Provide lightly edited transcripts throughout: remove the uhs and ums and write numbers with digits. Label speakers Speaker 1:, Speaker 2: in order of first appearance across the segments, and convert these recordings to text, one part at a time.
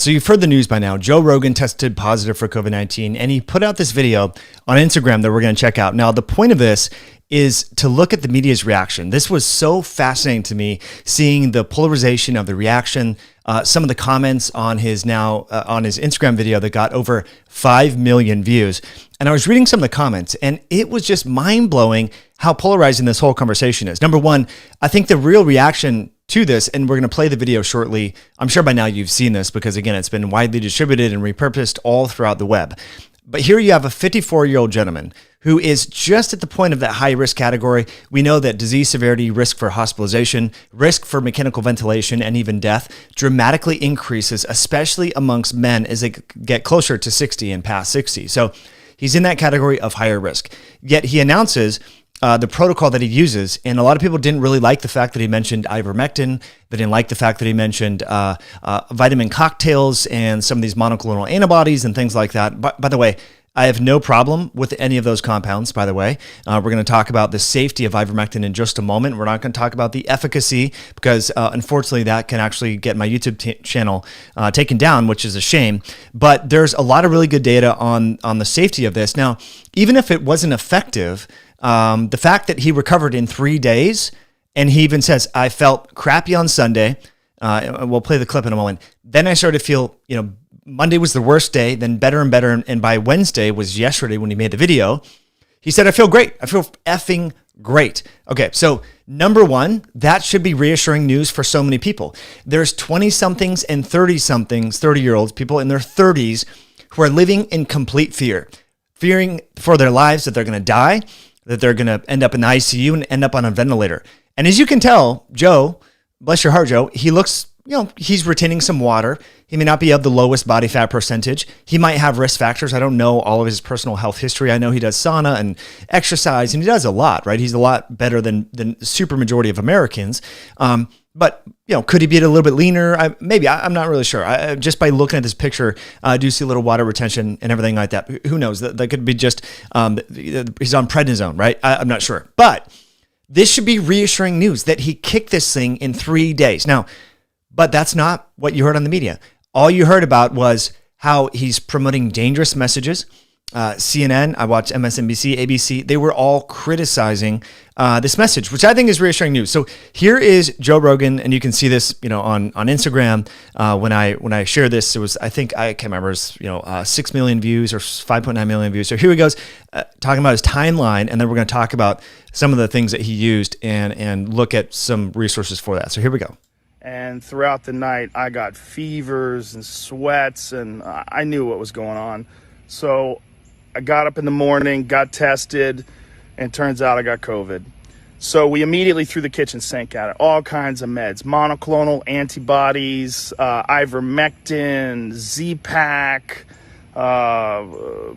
Speaker 1: So you've heard the news by now. Joe Rogan tested positive for COVID-19, and he put out this video on Instagram that we're going to check out. Now, the point of this is to look at the media's reaction. This was so fascinating to me, seeing the polarization of the reaction, some of the comments on his Instagram video that got over 5 million views. And I was reading some of the comments, and it was just mind-blowing how polarizing this whole conversation is. Number one, I think the real reaction to this, and we're going to play the video shortly. I'm sure by now you've seen this because, again, it's been widely distributed and repurposed all throughout the web. But here you have a 54-year-old gentleman who is just at the point of that high-risk category. We know that disease severity, risk for hospitalization, risk for mechanical ventilation, and even death dramatically increases, especially amongst men as they get closer to 60 and past 60. So he's in that category of higher risk. Yet he announces the protocol that he uses. And a lot of people didn't really like the fact that he mentioned ivermectin. They didn't like the fact that he mentioned vitamin cocktails and some of these monoclonal antibodies and things like that. By the way, I have no problem with any of those compounds, by the way. We're going to talk about the safety of ivermectin in just a moment. We're not going to talk about the efficacy because, unfortunately, that can actually get my YouTube channel taken down, which is a shame. But there's a lot of really good data on the safety of this. Now, even if it wasn't effective, the fact that he recovered in 3 days, and he even says, I felt crappy on Sunday. We'll play the clip in a moment. Then I started to feel, Monday was the worst day, then better and better. And by Wednesday was yesterday when he made the video. He said, I feel great. I feel effing great. Okay, so number one, that should be reassuring news for so many people. There's 20-somethings and 30-somethings, 30-year-olds, people in their 30s who are living in complete fear, fearing for their lives that they're going to die, that they're going to end up in the ICU and end up on a ventilator. And as you can tell, Joe, bless your heart, Joe, he looks, he's retaining some water. He may not be of the lowest body fat percentage. He might have risk factors. I don't know all of his personal health history. I know he does sauna and exercise, and he does a lot, right? He's a lot better than the super majority of Americans. But, could he be a little bit leaner? Maybe. I'm not really sure. Just by looking at this picture, I do see a little water retention and everything like that. Who knows? That could be just he's on prednisone, right? I'm not sure. But this should be reassuring news that he kicked this thing in 3 days. Now, but that's not what you heard on the media. All you heard about was how he's promoting dangerous messages. CNN, I watched MSNBC, ABC, they were all criticizing this message, which I think is reassuring news. So here is Joe Rogan, and you can see this, on Instagram. When I share this, it was, I can't remember, it was, 6 million views or 5.9 million views. So here he goes, talking about his timeline, and then we're going to talk about some of the things that he used and look at some resources for that. So here we go.
Speaker 2: And throughout the night, I got fevers and sweats, and I knew what was going on. So I got up in the morning, got tested, and turns out I got COVID. So we immediately threw the kitchen sink at it. All kinds of meds, monoclonal antibodies, ivermectin, Z-Pak,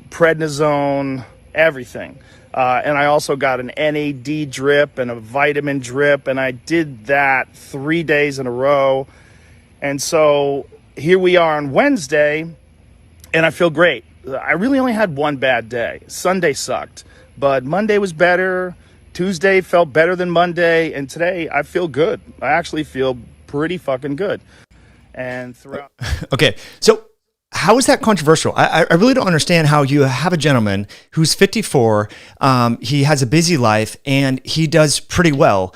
Speaker 2: prednisone, everything. And I also got an NAD drip and a vitamin drip, and I did that 3 days in a row. And so here we are on Wednesday, and I feel great. I really only had one bad day. Sunday sucked, but Monday was better. Tuesday felt better than Monday, and today I feel good. I actually feel pretty fucking good. And throughout...
Speaker 1: Okay, so how is that controversial? I really don't understand how you have a gentleman who's 54, he has a busy life, and he does pretty well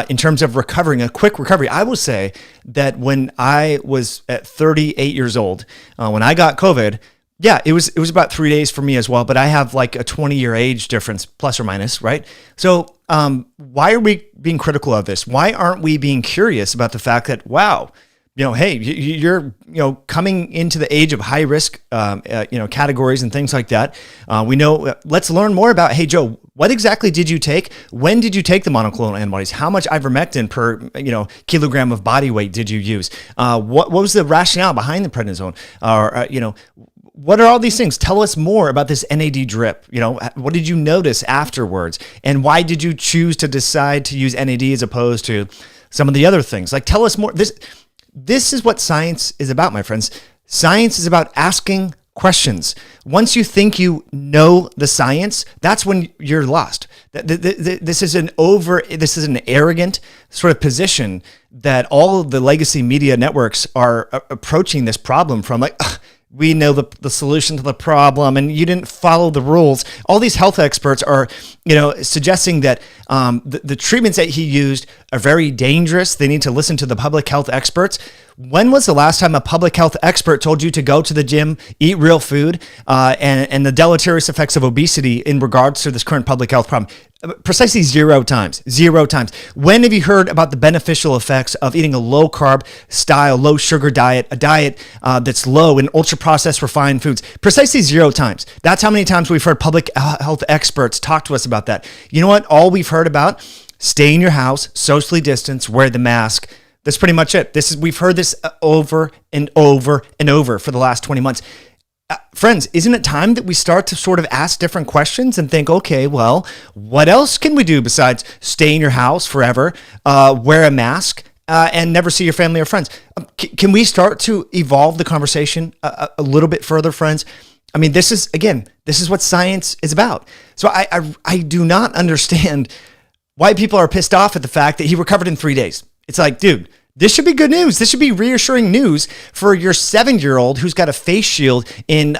Speaker 1: in terms of recovering, a quick recovery. I will say that when I was at 38 years old, when I got COVID, yeah, it was about 3 days for me as well, but I have like a 20-year age difference, plus or minus, right? So why are we being critical of this? Why aren't we being curious about the fact that, wow, hey, you're, coming into the age of high risk, categories and things like that. We know, let's learn more about, hey, Joe, what exactly did you take? When did you take the monoclonal antibodies? How much ivermectin per, kilogram of body weight did you use? What was the rationale behind the prednisone? What are all these things? Tell us more about this NAD drip. What did you notice afterwards? And why did you choose to decide to use NAD as opposed to some of the other things? Like, tell us more. This is what science is about, my friends. Science is about asking questions. Once you think you know the science, that's when you're lost. This is an arrogant sort of position that all of the legacy media networks are approaching this problem from, like, we know the solution to the problem and you didn't follow the rules. All these health experts are, suggesting that the treatments that he used are very dangerous. They need to listen to the public health experts. When was the last time a public health expert told you to go to the gym, eat real food, and the deleterious effects of obesity in regards to this current public health problem? Precisely 0 times. 0 times. When have you heard about the beneficial effects of eating a low carb style, low sugar diet, a diet that's low in ultra processed refined foods? Precisely 0 times. That's how many times we've heard public health experts talk to us about that. You know what? All we've heard about: stay in your house, socially distance, wear the mask. That's pretty much it. We've heard this over and over and over for the last 20 months. Friends, isn't it time that we start to sort of ask different questions and think, okay, well, what else can we do besides stay in your house forever, wear a mask, and never see your family or friends? Can we start to evolve the conversation a little bit further, friends? I mean, this is what science is about. So I do not understand why people are pissed off at the fact that he recovered in 3 days. It's like, dude, this should be good news. This should be reassuring news for your 7-year-old who's got a face shield in,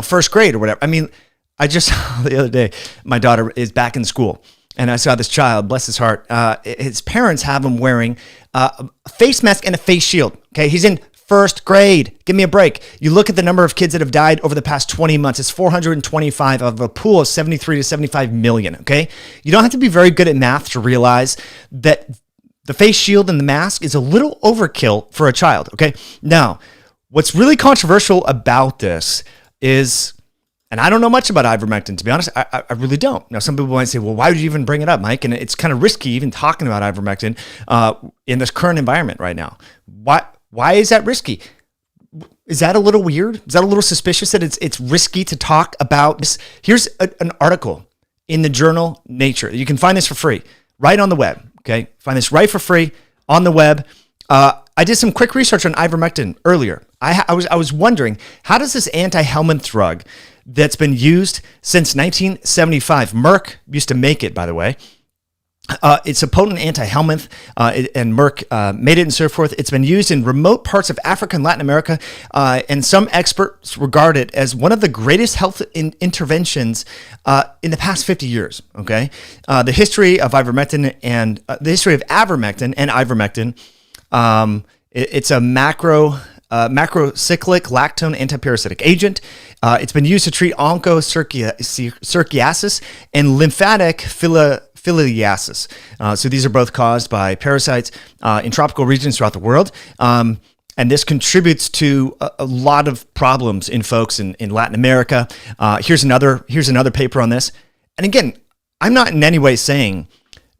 Speaker 1: first grade or whatever. I mean, I just saw the other day, my daughter is back in school, and I saw this child, bless his heart. His parents have him wearing a face mask and a face shield. Okay, he's in first grade. Give me a break. You look at the number of kids that have died over the past 20 months. It's 425 of a pool of 73 to 75 million. Okay, you don't have to be very good at math to realize that the face shield and the mask is a little overkill for a child, okay? Now, what's really controversial about this is, and I don't know much about ivermectin, to be honest, I really don't. Now, some people might say, well, why would you even bring it up, Mike? And it's kind of risky even talking about ivermectin in this current environment right now. Why is that risky? Is that a little weird? Is that a little suspicious that it's risky to talk about this? Here's an article in the journal Nature. You can find this for free right on the web. Okay, find this right for free on the web. I did some quick research on ivermectin earlier. I was wondering, how does this anti-helminth drug that's been used since 1975, Merck used to make it, by the way. It's a potent anti-helminth, and Merck made it and so forth. It's been used in remote parts of Africa and Latin America, and some experts regard it as one of the greatest health interventions in the past 50 years. Okay, the history of ivermectin and ivermectin. It's a macrocyclic lactone antiparasitic agent. It's been used to treat onchocerciasis and lymphatic filiasis. So these are both caused by parasites in tropical regions throughout the world. And this contributes to a lot of problems in folks in Latin America. Here's another paper on this. And again, I'm not in any way saying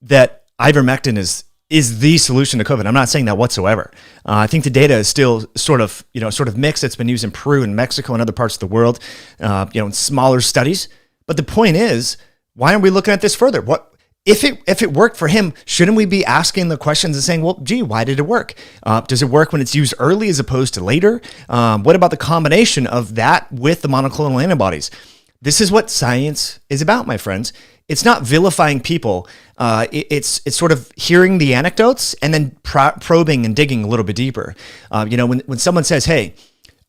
Speaker 1: that ivermectin is the solution to COVID. I'm not saying that whatsoever. I think the data is still sort of mixed. It's been used in Peru and Mexico and other parts of the world, in smaller studies. But the point is, why aren't we looking at this further? What if it worked for him? Shouldn't we be asking the questions and saying, well, gee, why did it work? Does it work when it's used early as opposed to later? What about the combination of that with the monoclonal antibodies? This is what science is about, my friends. It's not vilifying people. It's sort of hearing the anecdotes and then probing and digging a little bit deeper. When someone says, hey,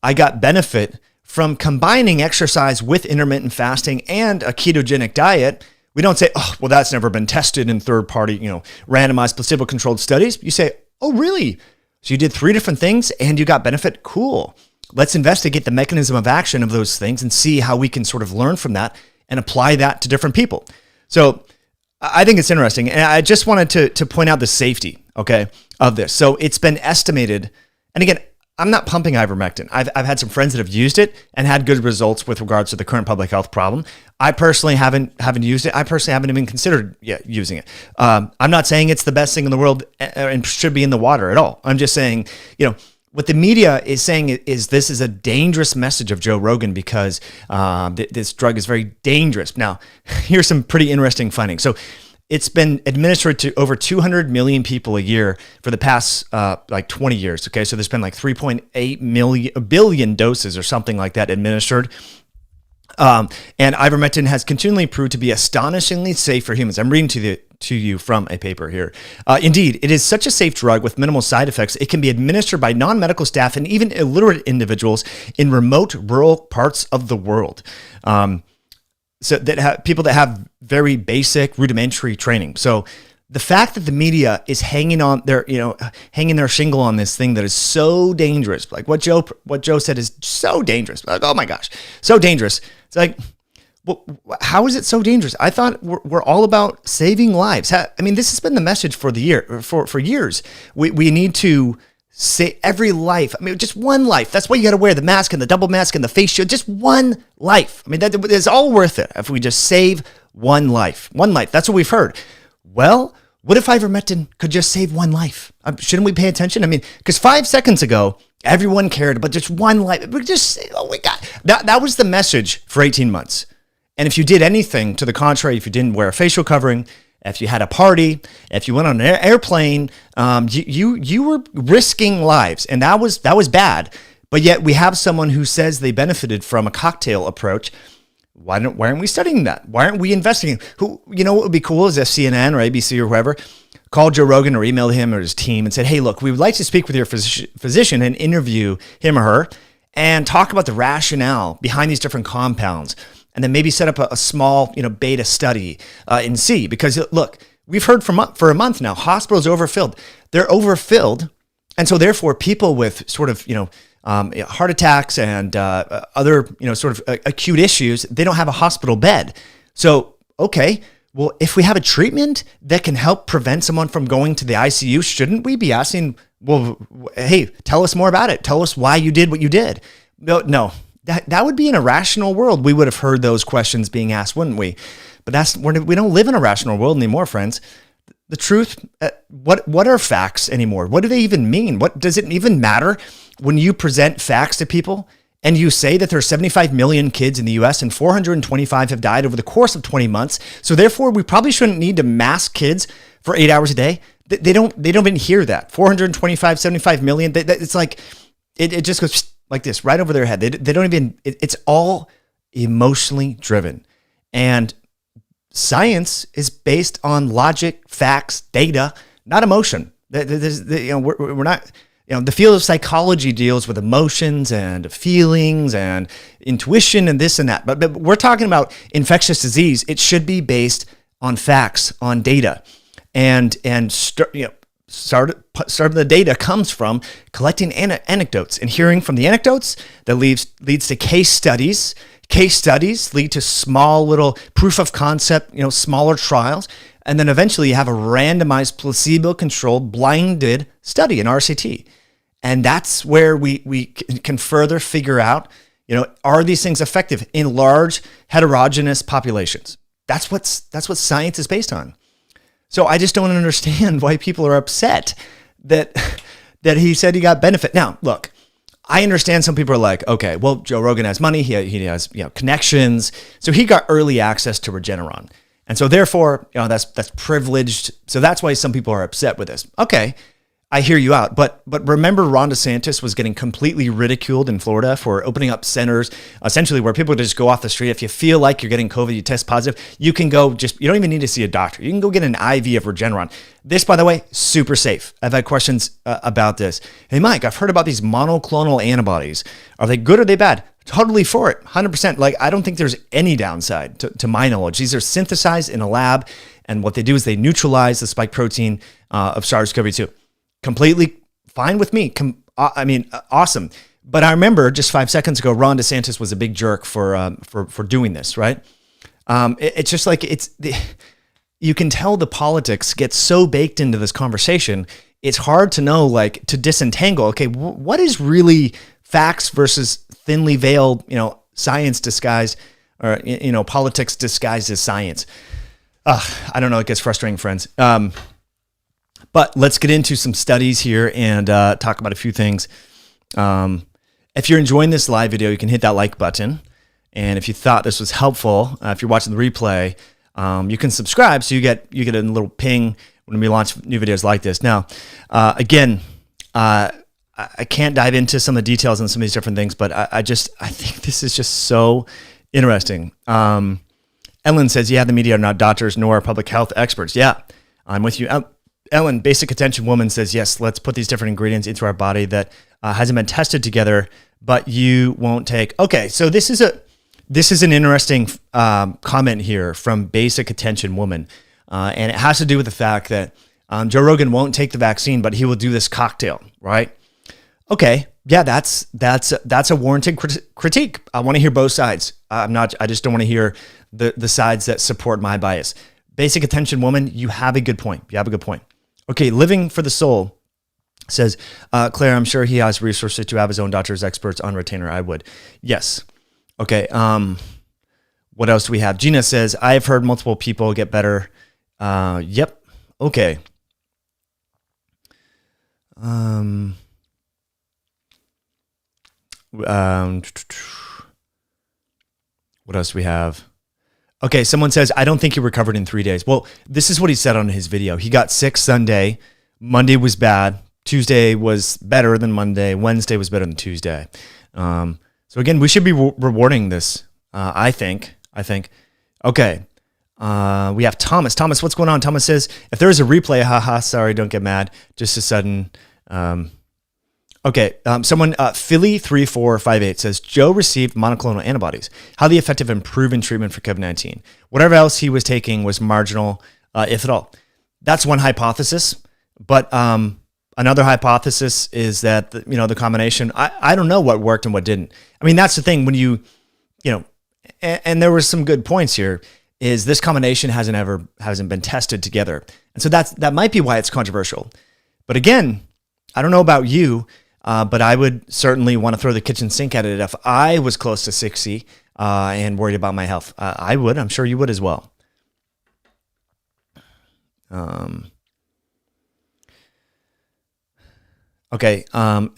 Speaker 1: I got benefit from combining exercise with intermittent fasting and a ketogenic diet, we don't say, oh, well, that's never been tested in third-party, randomized placebo-controlled studies. You say, oh, really? So you did 3 different things and you got benefit? Cool. Let's investigate the mechanism of action of those things and see how we can sort of learn from that and apply that to different people. So I think it's interesting. And I just wanted to point out the safety, okay, of this. So it's been estimated, and again, I'm not pumping ivermectin. I've had some friends that have used it and had good results with regards to the current public health problem. I personally haven't used it. I personally haven't even considered yet using it. I'm not saying it's the best thing in the world and should be in the water at all. I'm just saying, what the media is saying is this is a dangerous message of Joe Rogan because this drug is very dangerous. Now, here's some pretty interesting findings. So it's been administered to over 200 million people a year for the past like 20 years. Okay, so there's been like 3.8 billion doses or something like that administered. And ivermectin has continually proved to be astonishingly safe for humans. I'm reading to you from a paper here. Indeed, it is such a safe drug with minimal side effects. It can be administered by non-medical staff and even illiterate individuals in remote rural parts of the world. So that have people that have very basic rudimentary training. So the fact that the media is hanging their shingle on this thing that is so dangerous, like what Joe said is so dangerous. Like, oh my gosh, so dangerous. It's like, well, how is it so dangerous? I thought we're all about saving lives. I mean, this has been the message for years. We need to save every life. I mean, just one life. That's why you got to wear the mask and the double mask and the face shield. Just one life. I mean, that is all worth it if we just save one life. One life. That's what we've heard. Well, what if ivermectin could just save one life? Shouldn't we pay attention? I mean, because 5 seconds ago, everyone cared about just one life. We just, oh my God. That was the message for 18 months. And if you did anything to the contrary, if you didn't wear a facial covering, if you had a party, if you went on an airplane, you were risking lives, and that was bad. But yet we have someone who says they benefited from a cocktail approach. Why aren't we studying that? Why aren't we investigating? What would be cool is if CNN or ABC or whoever called Joe Rogan or emailed him or his team and said, hey, look, we would like to speak with your physician and interview him or her and talk about the rationale behind these different compounds. And then maybe set up a small, beta study and see. Because look, we've heard for a month now, hospitals are overfilled. They're overfilled, and so therefore, people with sort of heart attacks and other sort of acute issues, they don't have a hospital bed. So okay, well, if we have a treatment that can help prevent someone from going to the ICU, shouldn't we be asking? Well, hey, tell us more about it. Tell us why you did what you did. No. That would be in a rational world. We would have heard those questions being asked, wouldn't we? But we don't live in a rational world anymore, friends. The truth, what are facts anymore? What do they even mean? What does it even matter when you present facts to people and you say that there are 75 million kids in the US and 425 have died over the course of 20 months. So therefore, we probably shouldn't need to mask kids for 8 hours a day. They don't even hear that. 425, 75 million. It's like, it just goes like this, right over their head. They don't even, it's all emotionally driven. And science is based on logic, facts, data, not emotion. We're not, the field of psychology deals with emotions and feelings and intuition and this and that. But we're talking about infectious disease. It should be based on facts, on data. Start of the data comes from collecting anecdotes and hearing from the anecdotes that leads to case studies. Case studies lead to small little proof of concept, smaller trials. And then eventually you have a randomized placebo-controlled blinded study in RCT. And that's where we can further figure out, are these things effective in large heterogeneous populations? That's what science is based on. So I just don't understand why people are upset that he said he got benefit. Now, look, I understand some people are like, okay, well, Joe Rogan has money, he has connections, so he got early access to Regeneron, and so therefore, that's privileged. So that's why some people are upset with this. Okay, I hear you out, but remember, Ron DeSantis was getting completely ridiculed in Florida for opening up centers, essentially where people just go off the street. If you feel like you're getting COVID, you test positive, you can go you don't even need to see a doctor. You can go get an IV of Regeneron. This, by the way, super safe. I've had questions about this. Hey, Mike, I've heard about these monoclonal antibodies. Are they good or are they bad? Totally for it, 100%. Like, I don't think there's any downside to my knowledge. These are synthesized in a lab, and what they do is they neutralize the spike protein of SARS-CoV-2. Completely fine with me. Awesome. But I remember just 5 seconds ago, Ron DeSantis was a big jerk for doing this, right? It's just like you can tell the politics gets so baked into this conversation. It's hard to know, like, to disentangle. Okay, what is really facts versus thinly veiled, science disguised, or politics disguised as science? I don't know. It gets frustrating, friends. But let's get into some studies here and talk about a few things. If you're enjoying this live video, you can hit that like button. And if you thought this was helpful, if you're watching the replay, You can subscribe so you get a little ping when we launch new videos like this. Now, again, I can't dive into some of the details on some of these different things, but I think this is just so interesting. Ellen says, yeah, the media are not doctors nor public health experts. Yeah, I'm with you. Ellen, basic attention woman, says, yes, let's put these different ingredients into our body that hasn't been tested together, but you won't take. Okay, so this is an interesting comment here from basic attention woman. And it has to do with the fact that Joe Rogan won't take the vaccine, but he will do this cocktail, right? Okay, yeah, that's a warranted critique. I want to hear both sides. I just don't want to hear the sides that support my bias. Basic attention woman, you have a good point. Okay, Living for the Soul says, Claire, I'm sure he has resources to have his own doctor's experts on retainer. I would. Yes. Okay. What else do we have? Gina says, I've heard multiple people get better. Yep. Okay. What else do we have? Okay, someone says, I don't think he recovered in 3 days. Well, this is what he said on his video. He got sick Sunday. Monday was bad. Tuesday was better than Monday. Wednesday was better than Tuesday. So again, we should be rewarding this, I think. Okay, we have Thomas. Thomas, what's going on? Thomas says, if there is a replay, haha, sorry, don't get mad. Just a sudden... someone, Philly3458 says, Joe received monoclonal antibodies. How the effective and proven treatment for COVID-19. Whatever else he was taking was marginal, if at all. That's one hypothesis. But another hypothesis is that, the combination, I don't know what worked and what didn't. I mean, that's the thing when and there were some good points here, is this combination hasn't been tested together. And so that might be why it's controversial. But again, I don't know about you, but I would certainly want to throw the kitchen sink at it if I was close to 60 and worried about my health. I would. I'm sure you would as well. Okay.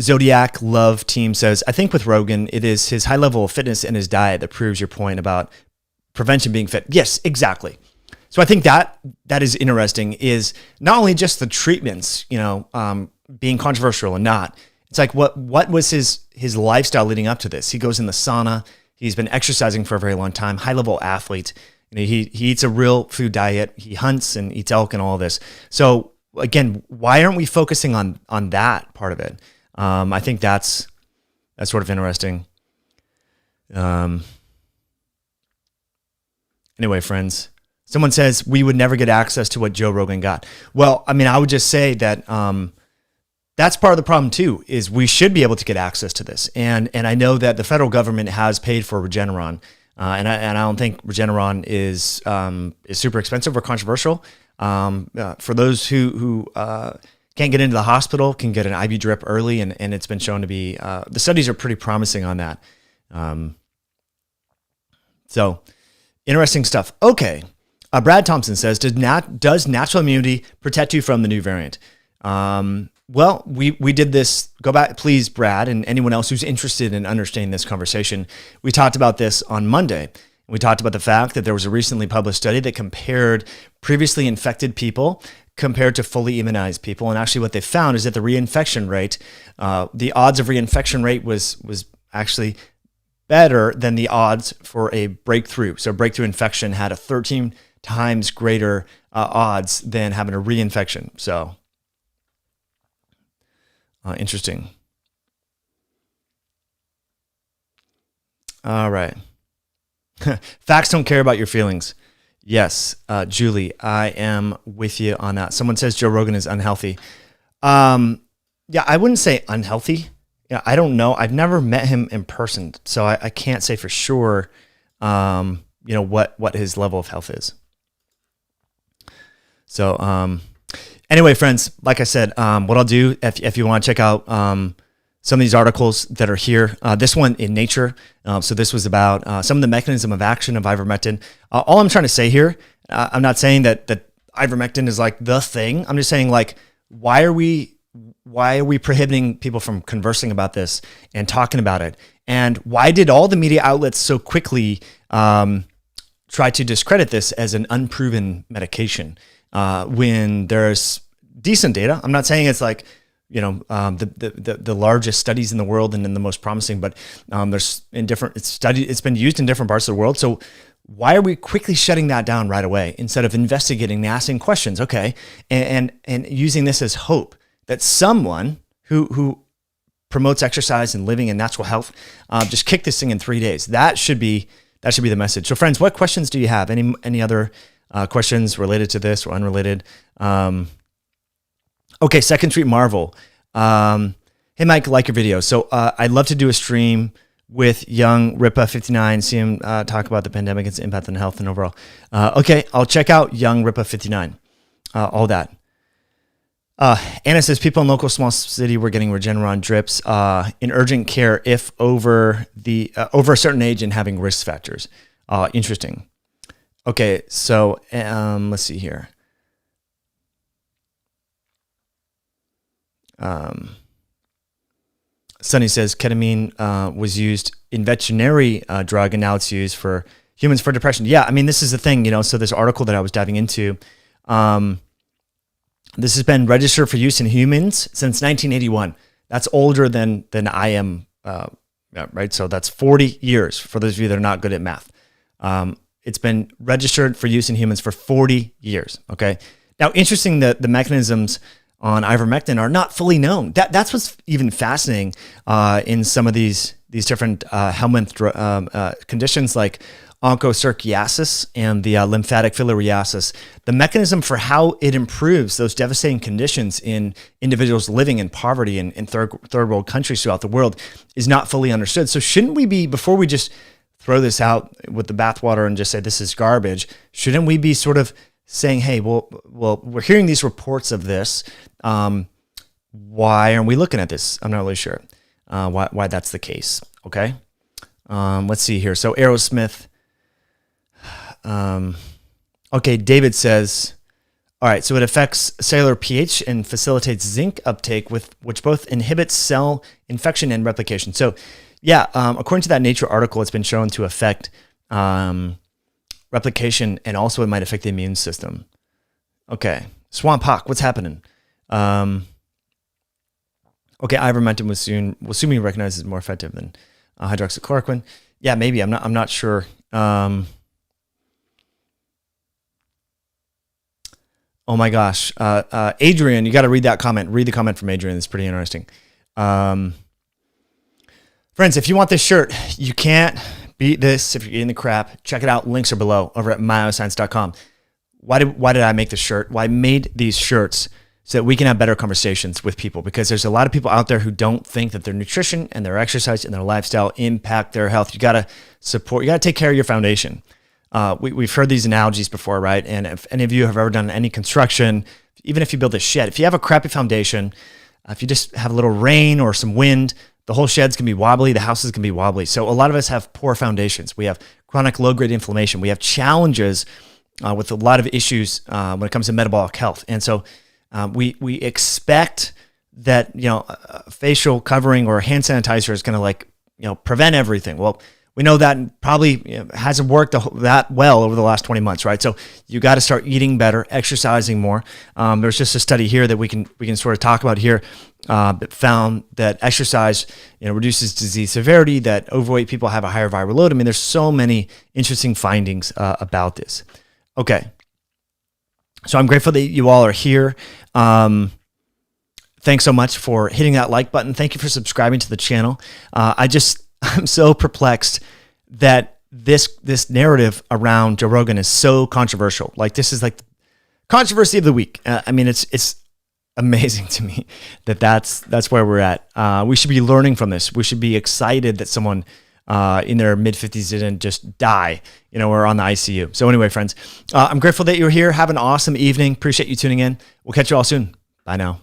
Speaker 1: Zodiac Love Team says, I think with Rogan, it is his high level of fitness and his diet that proves your point about prevention being fit. Yes, exactly. So I think that is interesting, is not only just the treatments, being controversial or not. It's like, what was his lifestyle leading up to this? He goes in the sauna. He's been exercising for a very long time, high level athlete. He eats a real food diet. He hunts and eats elk and all this. So again, why aren't we focusing on that part of it? I think that's sort of interesting. Anyway, friends, someone says we would never get access to what Joe Rogan got. Well, I mean, I would just say that that's part of the problem too, is we should be able to get access to this. And I know that the federal government has paid for Regeneron, and I don't think Regeneron is super expensive or controversial. For those who can't get into the hospital, can get an IV drip early, and it's been shown to be, the studies are pretty promising on that. So interesting stuff. Okay. Brad Thompson says, does natural immunity protect you from the new variant? Well, we did this. Go back, please, Brad, and anyone else who's interested in understanding this conversation. We talked about this on Monday. We talked about the fact that there was a recently published study that compared previously infected people compared to fully immunized people. And actually what they found is that the reinfection rate, the odds of reinfection rate was actually better than the odds for a breakthrough. So breakthrough infection had a 13 times greater odds than having a reinfection. So interesting. All right. Facts don't care about your feelings. Yes, Julie, I am with you on that. Someone says Joe Rogan is unhealthy. Yeah, I wouldn't say unhealthy. Yeah, I don't know. I've never met him in person, so I can't say for sure, what his level of health is. So, anyway, friends, like I said, what I'll do, if you want to check out some of these articles that are here, this one in Nature. So this was about some of the mechanism of action of ivermectin. All I'm trying to say here, I'm not saying that ivermectin is like the thing. I'm just saying, like, why are we prohibiting people from conversing about this and talking about it? And why did all the media outlets so quickly try to discredit this as an unproven medication when there's decent data. I'm not saying it's like, the largest studies in the world and in the most promising, but it's been used in different parts of the world. So why are we quickly shutting that down right away instead of investigating and asking questions? Okay. And using this as hope that someone who promotes exercise and living in natural health, just kick this thing in 3 days. That should be the message. So friends, what questions do you have? Any other questions related to this or unrelated? Okay, Second Street Marvel. Hey Mike, like your video. So I'd love to do a stream with young Ripa 59, see him talk about the pandemic, its impact on health and overall. Okay, I'll check out young Ripa 59, all that. Anna says people in local small city were getting Regeneron drips in urgent care if over a certain age and having risk factors. Interesting. Okay, so let's see here. Sunny says ketamine was used in veterinary drug and now it's used for humans for depression. Yeah, I mean, this is the thing, so this article that I was diving into, this has been registered for use in humans since 1981. That's older than I am, right? So that's 40 years for those of you that are not good at math. It's been registered for use in humans for 40 years, okay? Now, interesting that the mechanisms on ivermectin are not fully known. That's what's even fascinating in some of these different helminth conditions like onchocerciasis and the lymphatic filariasis. The mechanism for how it improves those devastating conditions in individuals living in poverty in third world countries throughout the world is not fully understood. So shouldn't we be, before we just throw this out with the bathwater and just say this is garbage, shouldn't we be sort of saying, hey, well, we're hearing these reports of this. Why aren't we looking at this? I'm not really sure why that's the case. Okay. Let's see here. So Aerosmith. Okay. David says, all right. So it affects cellular pH and facilitates zinc uptake which both inhibits cell infection and replication. So yeah, according to that Nature article, it's been shown to affect, replication, and also it might affect the immune system. Okay. Swamp Hawk, what's happening? Okay, ivermectin will soon be recognized as more effective than hydroxychloroquine. Yeah, maybe. I'm not sure. Oh my gosh, Adrian, you got to read that comment. Read the comment from Adrian. It's pretty interesting. Friends, if you want this shirt, you can't beat this if you're eating the crap. Check it out. Links are below over at myoscience.com. Why did I make this shirt? Well, I made these shirts so that we can have better conversations with people, because there's a lot of people out there who don't think that their nutrition and their exercise and their lifestyle impact their health. You got to take care of your foundation. We've heard these analogies before, right? And if any of you have ever done any construction, even if you build a shed, if you have a crappy foundation, if you just have a little rain or some wind, the whole shed's can be wobbly, the houses can be wobbly. So a lot of us have poor foundations. We have chronic low-grade inflammation. We have challenges with a lot of issues when it comes to metabolic health. And so we expect that, facial covering or hand sanitizer is going to prevent everything. Well, we know that probably hasn't worked that well over the last 20 months, right? So you got to start eating better, exercising more. There's just a study here that we can sort of talk about here that found that exercise, reduces disease severity, that overweight people have a higher viral load. I mean, there's so many interesting findings about this. Okay. So I'm grateful that you all are here. Thanks so much for hitting that like button. Thank you for subscribing to the channel. I'm so perplexed that this narrative around Joe Rogan is so controversial. Like, this is like controversy of the week. I mean, it's amazing to me that's where we're at. We should be learning from this. We should be excited that someone in their mid-50s didn't just die, or on the ICU. So anyway, friends, I'm grateful that you're here. Have an awesome evening. Appreciate you tuning in. We'll catch you all soon. Bye now.